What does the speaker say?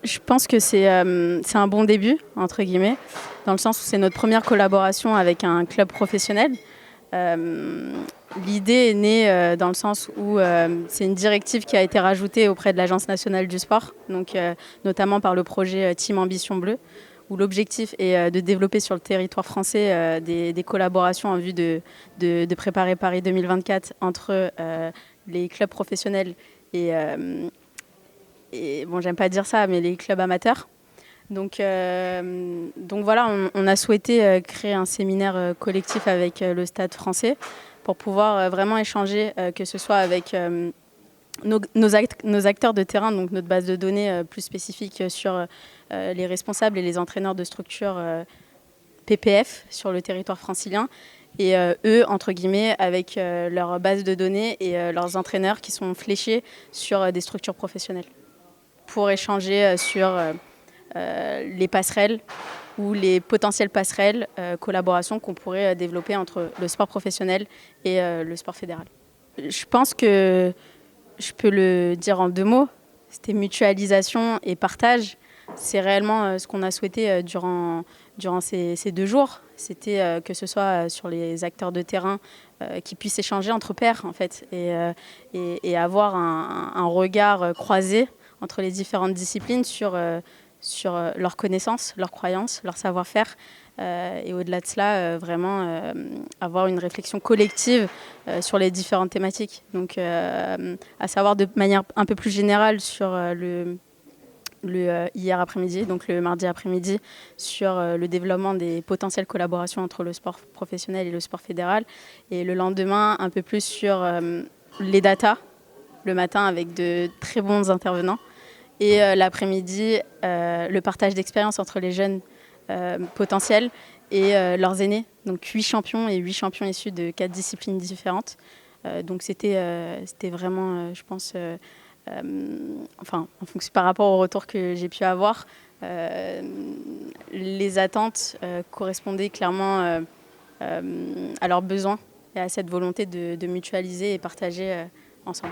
Je pense que c'est un bon début, entre guillemets, dans le sens où c'est notre première collaboration avec un club professionnel. Euh, L'idée est née dans le sens où c'est une directive qui a été rajoutée auprès de l'Agence nationale du sport, donc, notamment par le projet Team Ambition Bleue, où l'objectif est de développer sur le territoire français des collaborations en vue de préparer Paris 2024 entre les clubs professionnels et bon, j'aime pas dire ça, mais les clubs amateurs. Donc voilà, on a souhaité créer un séminaire collectif avec le Stade français pour pouvoir vraiment échanger, que ce soit avec nos acteurs de terrain, donc notre base de données plus spécifique sur les responsables et les entraîneurs de structures PPF sur le territoire francilien, et eux, entre guillemets, avec leur base de données et leurs entraîneurs qui sont fléchés sur des structures professionnelles pour échanger sur les passerelles ou les potentielles passerelles, collaborations qu'on pourrait développer entre le sport professionnel et le sport fédéral. Je pense que je peux le dire en deux mots, c'était mutualisation et partage. C'est réellement ce qu'on a souhaité durant ces 2 jours. C'était que ce soit sur les acteurs de terrain qui puissent échanger entre pairs en fait, et avoir un regard croisé entre les différentes disciplines sur leurs connaissances, leurs croyances, leur savoir-faire. Et au-delà de cela, vraiment avoir une réflexion collective sur les différentes thématiques. Donc, à savoir de manière un peu plus générale sur hier après-midi, donc le mardi après-midi, sur le développement des potentielles collaborations entre le sport professionnel et le sport fédéral. Et le lendemain, un peu plus sur les datas, le matin avec de très bons intervenants. Et l'après-midi, le partage d'expériences entre les jeunes potentiels et leurs aînés. Donc 8 champions et 8 champions issus de 4 disciplines différentes. Donc c'était vraiment, je pense, enfin, en fonction, par rapport au retour que j'ai pu avoir, les attentes correspondaient clairement à leurs besoins et à cette volonté de mutualiser et partager ensemble.